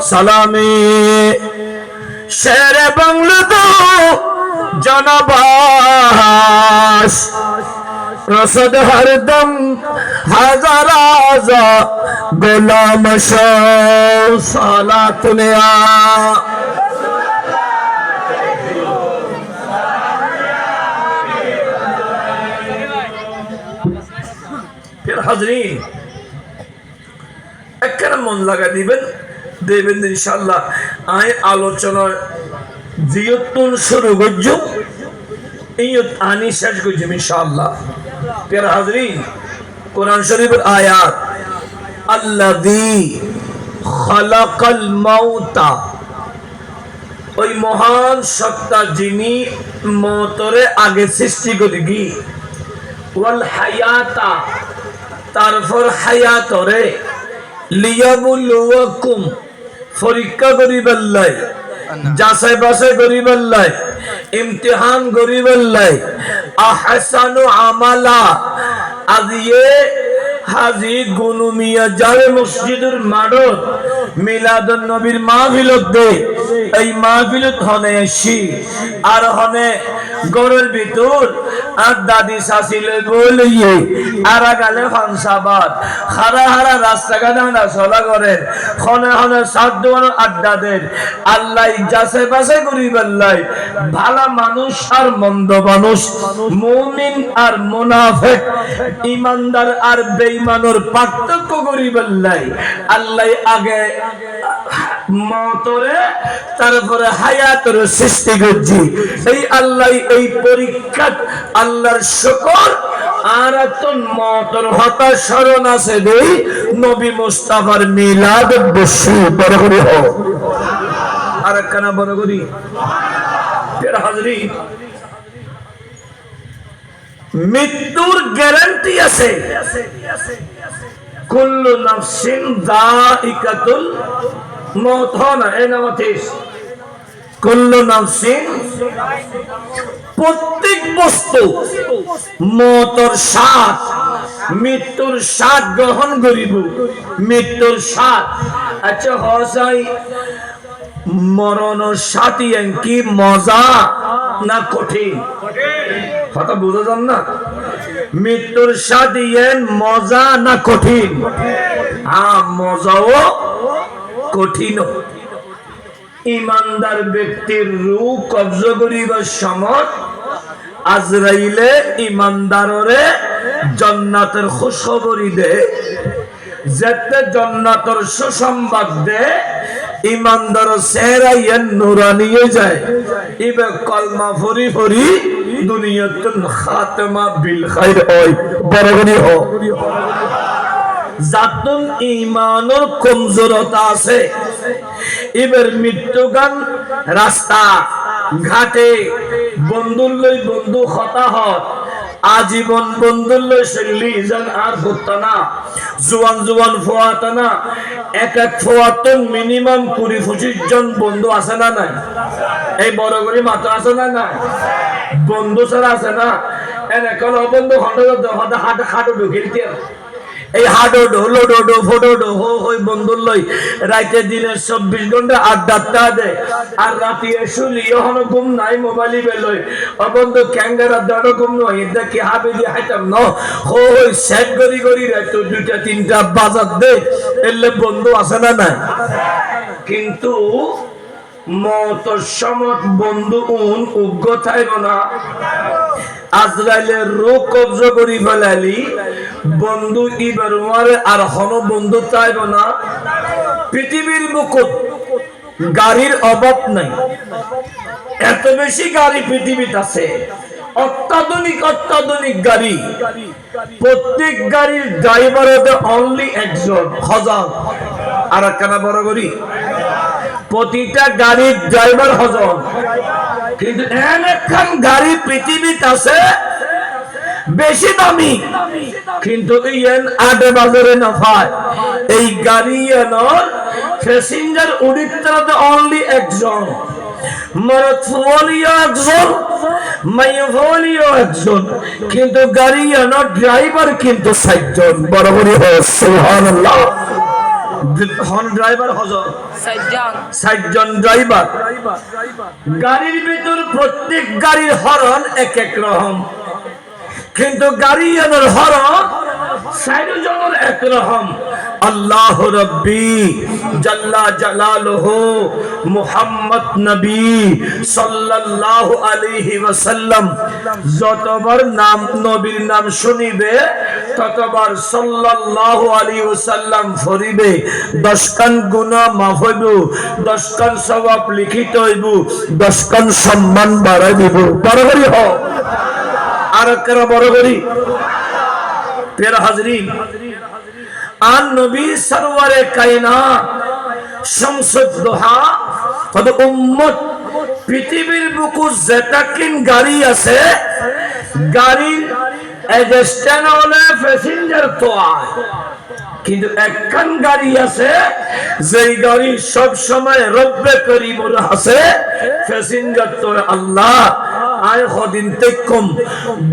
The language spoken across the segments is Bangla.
সালামে শেরে বাংলা তো জনবাস রসদ হরদম হাজার হাজার গোলাম সালাতুলিয়া হাজরিন একখানা মন লাগা দিবেন দেবেন ইনশাআল্লাহ। আয় আলোচনা জিয়তুন শুরু করছো ইয়ত আনি শেষ করছো ইনশাআল্লাহ। প্রিয় হাজরিন কোরআন শরীফের আয়াত আল্লাযী খালাকাল মাউতা, ওই মহান সত্তা যিনি মওতরে আগে সৃষ্টি করে কি, ওয়াল হায়াতা তারপর হায়াতরে, লিয়াবলুয়াকুম পরীক্ষা করিবার লাই, যাচাই বাছাই করিবার লাই, ইমতিহান করিবার লাই, আহসানু আমালা। আজিয়ে হাজি গুনুমিয়া যাবে মসজিদের মাঠত মিলাদুন নবীর মাহফিলত দে, এই মাহফিলত হনে এসি আর হনে গরের ভিতর আর দাদি শাসিলে বলিয়ে আর গালে ফানসাবাদ হারা হারা রাস্তাঘাটে আমরা চলা করেন হনে হনে সাত দোয়ানোর আড্ডাদের আল্লাহ যাচাই বাছাই করিবার লাই, ভালো মানুষ আর মন্দ মানুষ, মুমিন আর মুনাফিক, ইমানদার আর বেঈমানের পার্থক্য করিবার লাই আল্লাহ আগে মওতরে তারপরে হায়াতের সৃষ্টি করছি। এই আল্লাহ এই পরীক্ষা আল্লাহর শুকর। আর এখন মওতর হতা স্মরণ আছে দেই নবী মুস্তাফার মিলাদ বেশি বড় করে হোক আর একখানা বড় করি সুবহানাল্লাহ। হাজরিন মৃত্যুর গ্যারান্টি আছে, কুল্লু নাফসিন যায়িকাতুল মওত, না এই নামাতিস কুল্লু নাফসিন, প্রত্যেক বস্তু মওতর স্বাদ মৃত্যুর স্বাদ গ্রহণ করিব, মৃত্যুর স্বাদ। আচ্ছা হসাই মরণের সাথী কি মজা না কঠিন? কথা বুঝা যান না? মৃত্যুর সাথী মজা না কঠিন? হ্যাঁ, মজাও কঠিন। ইমানদার ব্যক্তির রূহ কবজ করিবার সময় আজরাইলে ইমানদাররে জান্নাতের খুশখবরি দে, যেতে জান্নাতের সুসংবাদ দে, ইমানদার চেহারা নুরানি হয়ে যায়। ইবে কলমা ফরি ফরি দুনিয়াতুন খাতমা বিল খাইর হয়, বরগনি হয়। জাতুন ইমানের কমজোরতা আছে, এবার মৃত্যুগান রাস্তা ঘাটে বন্ধুর লই বন্ধু হতাহত, আজীবন বন্ধুর লই চল্লি জন আর ঘুরত না, জোয়ান জোয়ান ফোয়াতা না, এক এক ফোয়াতন মিনিমাম 20-25 জন বন্ধু আছে না নাই? এই বড় করে মাত্র আছে না নাই? বন্ধু ছাড়া আছে না? এখন বন্ধু হাঁটা হাঁটো ঢুকিলতে এই হাডো ঢোলো ডোডো ফটো ডো হই বন্ধুর লই রাইতে দিনে 24 ঘন্টা আড্ডা দেয় আর রাতে শুলি এখনো ঘুম নাই মোবাইলই বেলই বন্ধু ক্যাঙ্গারা দাঁড়ো ঘুম নয় এটা কি হাবি দিয়ে হাইতাম ন হই সেট গরি গরি রাত 2টা 3টা বাজার দে এলে বন্ধু আছে না নাই? কিন্তু মওতর সমত বন্ধু উগ্র থাইব না। আজরাইলের রূহ কবজ করি ফেলালি বন্ধু ইবার মারে আর হন বন্ধু চাইব না। পৃথিবীর বুকুত গাড়ির অভাব নাই, এত বেশি গাড়ি পৃথিবীতে আছে, অত্যাধুনিক গাড়ি। প্রত্যেক গাড়ির ড্রাইভার হতে অনলি একজন হজন। আর একখানা বড় করি প্রতিটা গাড়ির ড্রাইভার হজন, কিন্তু একখান গাড়ি পৃথিবীতে আছে বেশি দামি, কিন্তু আডে বাজারে না পায়। এই গাড়ি প্যাসেঞ্জার উড়িতে অনলি একজন, মরদ ফুয়ালিও একজন, মাইয়া ফুয়ালিও একজন, কিন্তু গাড়ি ড্রাইভার কিন্তু 60 জন। বড় বড় সুবহানাল্লাহ। হন ড্রাইভার হজন 60 জন ড্রাইভার। গাড়ির ভিতর প্রত্যেক গাড়ির হরন এক এক রকম, কিন্তু গাড়িয়ানের হরন 60 জনের এক রকম। আল্লাহ রব্বি জাল্লা জালালুহু মুহাম্মদ নবী সাল্লাল্লাহু আলাইহি ওয়াসাল্লাম যতবার নাম নবীর নাম শুনিবে ততবার সাল্লাল্লাহু আলাইহি ওয়াসাল্লাম ফরিবে, 10 কান গুনাহ মাফ হইব, 10 কান সওয়াব লিখিত হইব, 10 কান সম্মান বাড়াই দিব। বড় হ আর কারা বড় করি তেরা হাজরিন। আর নবী সরওয়ারে কায়নাত শামসুদ দুহা তবে উম্মত পৃথিবীর বুকু যেটাকিন গাড়ি আছে, গাড়ির স্ট্যান্ড হলে প্যাসেঞ্জার তো আয়, কিন্তু একখান গাড়ি আছে যেই গাড়ি সব সময় রব্বে করিমুর আছে, প্যাসেঞ্জার তো আল্লাহ আয় হদিন তেকম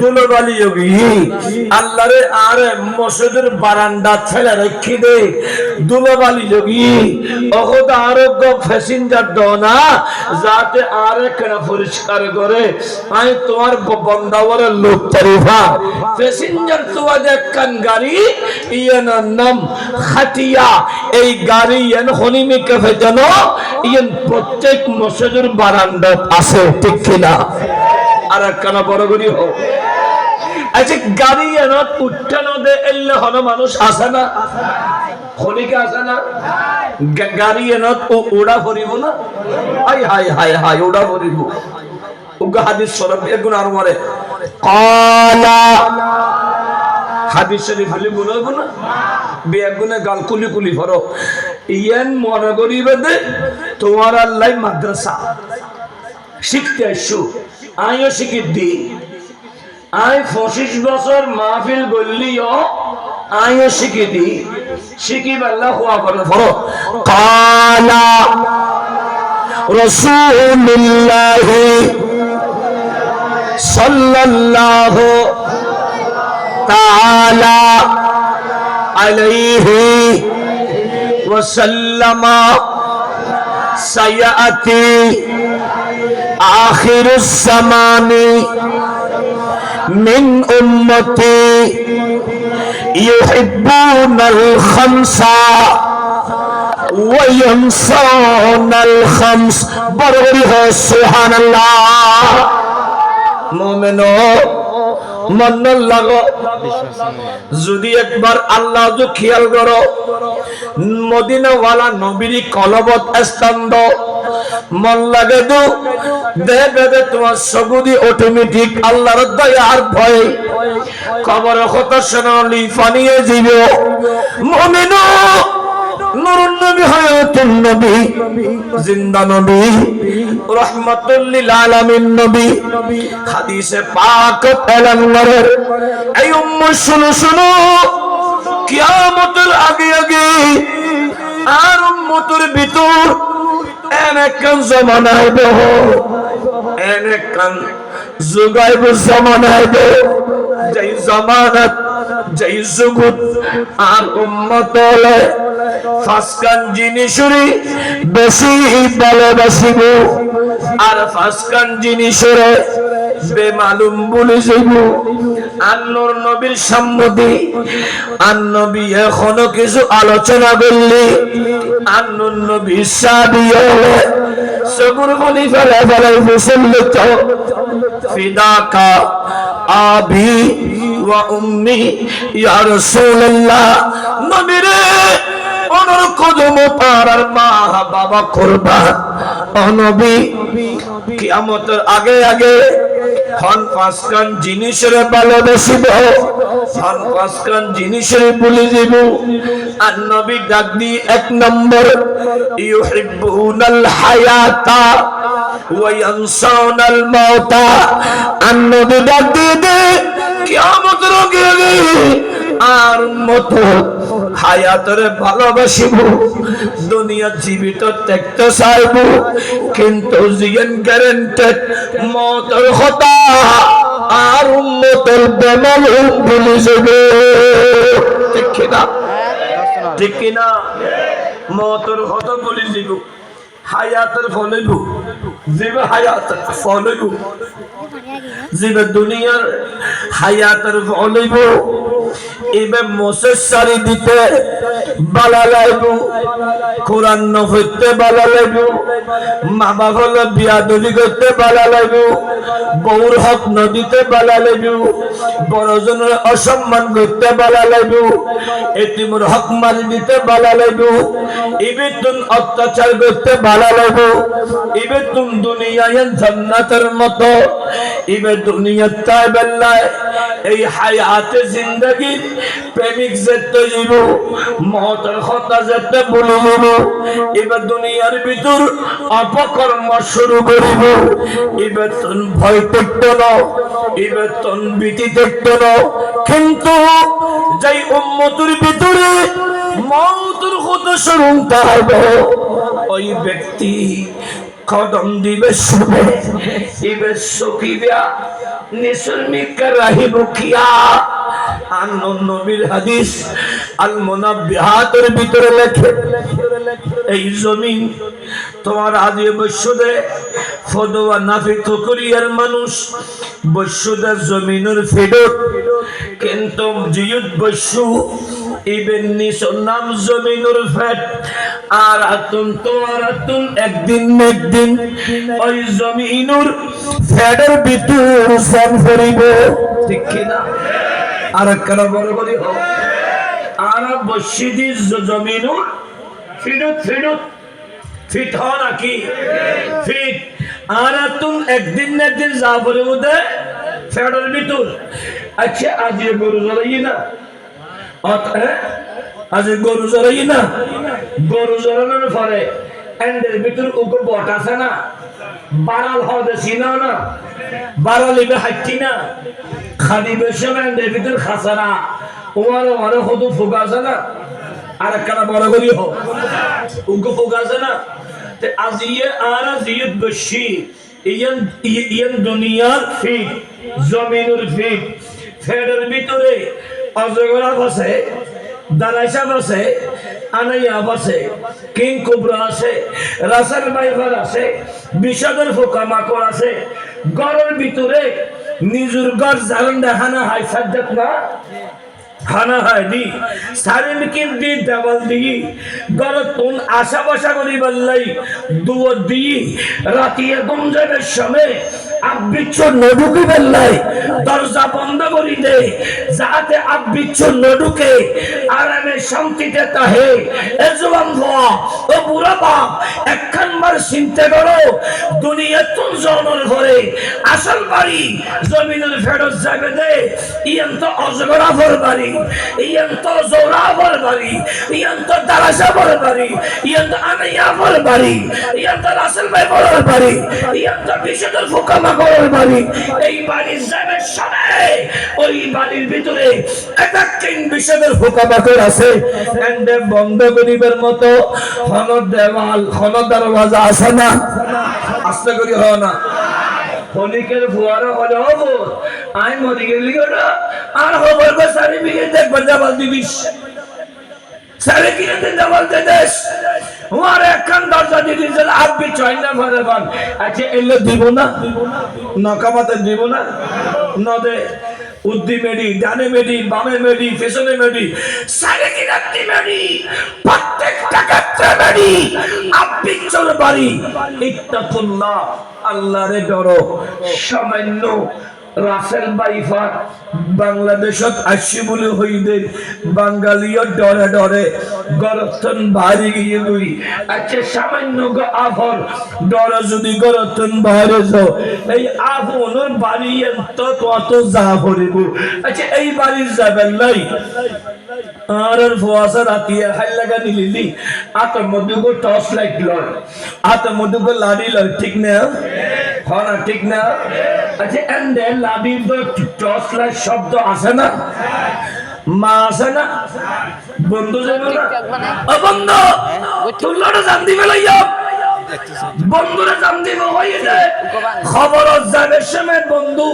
দুলবালি যোগী আল্লাহরে আর মসজিদের বারান্দা ছেলে রেখে দে দুলবালি যোগী অহদ আরোগ্য প্যাসেঞ্জার দনা যাতে আর কেনা পরিষ্কার করে আই তোমার বন্দাওয়ারের লোক তারিফা প্যাসেঞ্জার তোয়া দেখকান গাড়ি ইয়ান নাম খাটিয়া। এই গাড়ি ইয়ান হনিমি কাফে জানো ইয়ান প্রত্যেক মসজিদের বারান্দাত আছে, ঠিক কিনা? আর কেন বড় করি হোক আচ্ছা গাড়ি এনত উঠানো দে এলে হন মানুষ আসে না, খনিকে আসে না, গাড়ি এনত ওড়া ভরিব না, হাই হাই হাই হাই ওড়া ভরিব। উগা হাদিস শরীফ এগুন আর মরে কালা হাদিস শরীফ হলি বলবো না বেগুনে গাল কুলি কুলি ভরো ইয়ান মনে করিবে দে তোমার আল্লাহ মাদ্রাসা শিখতে আসছো, আমিও শিখি দি। আমি 25 বছর মাহফিল গল্লিও আমিও শিখি দি, শিখি আল্লাহ হুয়া করে ধরো কালা রাসূলুল্লাহ সাল্লাল্লাহু তাআলা আলাইহি ওয়াসাল্লাম সায়াতি আখিরুস জামানি মিন উম্মতি ইউহিব্বুনাল খামসা ওয়া ইয়ানসাউনাল খামস। বড় হয় সুবহানাল্লাহ। মুমিনো মন লাগো যদি একবার আল্লাহ जो খেয়াল করো মদিনা ওয়ালা নবীর কলবত স্থান দাও মন লাগে দু দেবে তোমার সগুদি অটোমেটিক আল্লাহর দয়া আর ভয় কবর কথা শোনালি ফানিয়ে যাবে। মুমিনো নূরুন নবী হায়াতুন নবী জিন্দা নবী রাহমাতুল লিল আলামিন নবী হাদিসে পাক এলান করে এই উম্মত শুনো শুনো কিয়ামতের আগে আগে আর উম্মতের ভিতর এনেকান জামানা আইবে এনেকান যুগাইব জামানা আইবে যেই জামানাত যেই যুগত আর উম্মত হলে ফাসকান জিনিসুরি বেশি ভালোবাসিব আর ফাসকান জিনিসরে বেমালুম বলে যাইব। আল্লাহর নবীর সম্বন্ধে আর নবী এখনো কিছু আলোচনা করলে আল্লাহর নবী সাদিয়ে সবুর বলি ফেলে ফেলে বসলে তো ফিদাকা আবি ওয়া উম্মি ইয়া রাসূলুল্লাহ। নবীরে ওনার কদম পারার মা বাবা করবা নবী কিয়ামতের আগে আগে হন পাঁচখান জিনিসের ভালোবাসিব হন পাঁচখান জিনিসের ভুলে যাব। আর নবী ডাক দি 1 নম্বর ইউহিব্বুনাল হায়াতা ওয়া ইয়ানসাউনাল মাউতা। আর নবী ডাক দি কিয়ামতের আগে আগে আর মত হায়াতের ভালোবাসিব দুনিয়া জীবিত দেখতে চাইব কিন্তু জিয়ান গ্যারান্টেড মতের কথা আর উম্মতের বেমালুম ভুলে যাবে। ঠিক কিনা ঠিক কিনা মতর কথা বলি দিব হায়াতের ফলেব জীব হায়াতের ফলেব জীব দুনিয়ার হায়াতের ফলেব এবে মোসেসারি দিতে বালা লাইব কোরআন নফতে বালা লাইব মা বাবা বিয়াদবি করতে বালা লাইব বউর হক নদীতে বালা লাইব বড়জনের অসম্মান করতে বালা লাইব এতিমের হক মারি দিতে বালা লাইব এবে তুম অত্যাচার করতে বালা লাইব এবে তুম দুনিয়ায় জান্নাতের মতো এবে দুনিয়া তাই বেল্লায় এই হায়াতে জিন্দেগি প্রেমিক যেতে যাব মহতের কথা যেতে বলে যাব এবার দুনিয়ার ভিতর অপকর্ম শুরু করিব এবার তন ভয় দেখতে না এবার তন ভীতি দেখতে না কিন্তু যাই উম্মতের ভিতরে মওতের কথা শুনতে হবে ওই ব্যক্তি কদম দিবে শুবে এবে সকিবা নিসলমিকা রাহিব কিয়া আনন নবীর হাদিস আল মুনাব্বিহাতের ভিতরে লেখে এই জমিন তোমার আদি বৈশ্যদে ফদওয়া নাফিত করিয়ার মানুষ বৈশ্যদে জমিনের ফেডত কিন্তু জিয়ুত বৈশ্য ইবেন নিসর নাম জমিনের ফেট আর আতুন তোমার আতুন একদিন ওই জমিনের ফেডের ভিতর সান করিব ঠিক কিনা আর একখানা বড় করি হোক আর বৈশ্যদি জমিনের ফিডত ফিট হয় নাকি ফিট আর আতুন একদিন যা পরে ওদের ফেডের ভিতর আচ্ছা আজ গরু জ্বালাই না আজ গরু জ্বালাই না গরু জ্বালানোর পরে এন্ডের ভিতর উকে বট আছে না বাড়াল হবে চিনা না বাড়াল ইবে হাঁটছি না খালি বেশি এন্ডের ভিতর খাসা না ওমারে হদু ফুকা আছে না আর একটা বড় করি হোক উকে ফুকা আছে না আজ ইয়ে আর আজ ইয়ে বেশি ইয়ান দুনিয়ার ফিট জমিনের ফিট ফেডের ভিতরে অজগরা বসে দালাইসা বসে আনাইয়া বসে কিং কোবরা আছে রাসার বাইফার আছে বিষাদের পোকামাকড় আছে ঘরের ভিতরে নিজের ঘর জ্বালান দেখানা হয় সাজ্জাত না খানা হয় দি সারিন কিন দি দেওয়াল দি গরতুন আশা বসা করি বললাই দুয় দি রাতিয়া গমজাবের সময় আবৃচ্ছ নডুকে বললাই দরজা বন্ধ করি দে যাতে আবৃচ্ছ নডুকে আরামে শান্তিতে তাহে এ জবান ভোয়া ও বুড়া বাপ একখানবার চিন্তা করো দুনিয়া তুম জনের ঘরে আসল বাড়ি জমিনের ফেরত যাবে দে ইয়ান তো অজগরা ভর বাড়ি ইয়ান তো জোরাবর বাড়ি ইয়ান তো দারাসাবর বাড়ি ইয়ান তো আনাইয়াবর বাড়ি ইয়ান তো রাসেল ভাই বড় বাড়ি ইয়ান তো বিশেষের ফুকামাকড় বাড়ি এই বাড়ির যাবে সবাই ওই বাড়ির ভিতরে একদিন বিশেষের ফুকামাকড় আছে এন্ড বন্ধ করিবার মতো হন দেওয়াল হন দরওয়াজা আছে না আস্তে করি হয় না হলিকের ফুয়ারা হলে হবো আই মরি গেলি আর খবর কো সারি বিয়ে দেখবার যাবাল দিবিস সারি কিনে দিন যাবাল দে দেশ ওর একখান দরজা দিদি যে আপনি চয় না ভরে বান আচ্ছা এলে দিব না নকামাতে দিব না নদে উদ্দি মেডি ডানে মেডি বামে মেডি পেছনে মেডি সারি কিনে মেডি প্রত্যেকটা ক্ষেত্রে মেডি আপনি চল বাড়ি ইত্তাকুল্লাহ আল্লাহরে ডরো সামান্য রাসেল বাইফার বাংলাদেশত আসি বলে হইদের বাঙালিও ডরে ডরে গরতন ভারী গিয়ে লই আচ্ছা সামান্য আফর ডরে যদি গরতন বাইরে যাও এই আফনের বাড়ি এত কত যা ভরিব আচ্ছা এই বাড়ির যাবেন লাই আর ফোয়াসা রাতিয়া হাই লাগা নিলি আতর মধ্যে গো টর্চ লাইট লয় আতর মধ্যে গো লাড়ি লয় ঠিক না হনা ঠিক না আচ্ছা এন্ড লাড়ির তো টর্চ লাইট শব্দ আছে না মা আছে না বন্ধু যাবে না ও বন্ধু তুলনা জান দিবে লইয়া বন্ধুরা জান দিব হয়ে যায় খবর যাবে সময় বন্ধু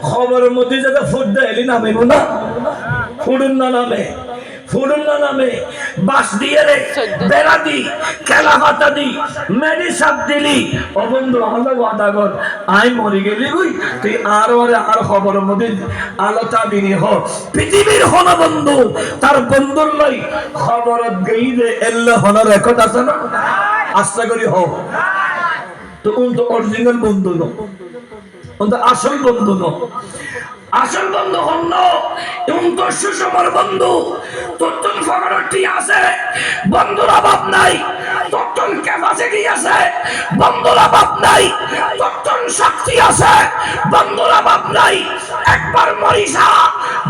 খবরের মধ্যে যাতে ফুট দেলি নামিব না ফুডুন না নামে বাস দিয়ে রে বেড়া দি খেলা পাতা দি মেডি সাপ দিলি ও বন্ধু হলো ওয়াদা কর আই মরি গেলি গুই তুই আর খবর মধ্যে আলোচনা বিনি হ পৃথিবীর হন বন্ধু তার বন্ধুর লই খবর গই দে এল্লা হন রেকর্ড আছে না আশা করি হ তো উন তো অরিজিনাল বন্ধু ন উন তো আসল বন্ধু ন আসল বন্ধু হন এবং তোর সুষমর বন্ধু তোর ফগরটি আছে বন্ধুর অভাব নাই তোর ক্যাপাসিটি আছে বন্ধুর অভাব নাই তোর শক্তি আছে বন্ধুর অভাব নাই একবার মরিসা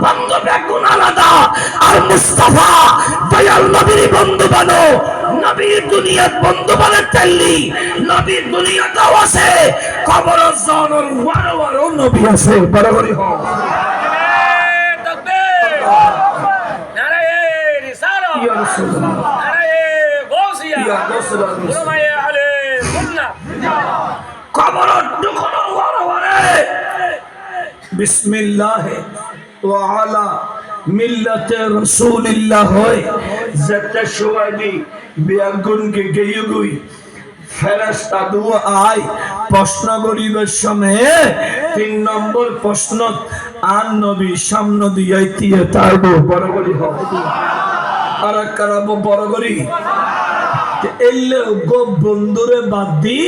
বন্ধু বেগুন আলাদা আর মুস্তাফা দয়াল নবীর বন্ধু বানো নবীর দুনিয়াত বন্ধু বানে তেলি নবীর দুনিয়াটাও আছে খবর জানার ওয়ারও নবী আছে বরাবরই হোক يا رسول الله يا رسول الله قبر الدخول ورا بسم الله وعلى ملة رسول الله ذات شوادي بيغون के गयुगुई ফেরেশতা দুয়া আই প্রশ্ন করিবার সময় 3 নম্বর প্রশ্ন আর নবী সামনে দিয়াইতিয়ে তারবো বরাবরই হবে আর কারাবো বরাবরই এলে গো বন্ধুরে বাদ দি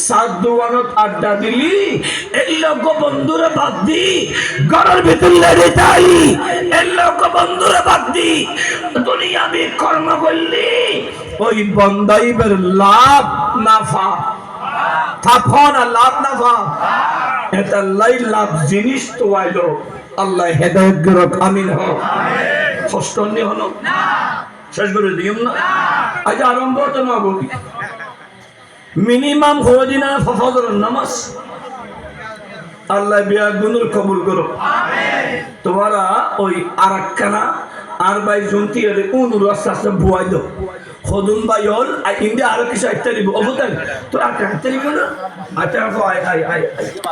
সাত দুয়ানত আড্ডা দিলি এলে গো বন্ধুরে বাদ দি ঘরের ভিতর লেগে যাই এলে গো বন্ধুরে বাদ দি দুনিয়াবি কর্ম করলি ওই বন্দাইবের লাভ নাফা থাফনা লাভ নাফা এটা লাই লাভ জিনিস তো আইলো আল্লাহ হেদায়েত করুক আমিন হোক কষ্ট নি হলো না শেষ করে দিম না আজ আরম্ভ তো না বলি মিনিমাম হদিনা ফজর নামাজ আল্লাহ বিয়া গুনুর কবুল করো আমিন তোমারা ওই আরাকানা আর ভাই জুনতি এর উনুর রাস্তা বুয়াই দাও খদুন বাইল আই ইন্ডিয়া আর কিছু একটা দিব অবদান তো আর একটা দিব না আচ্ছা আই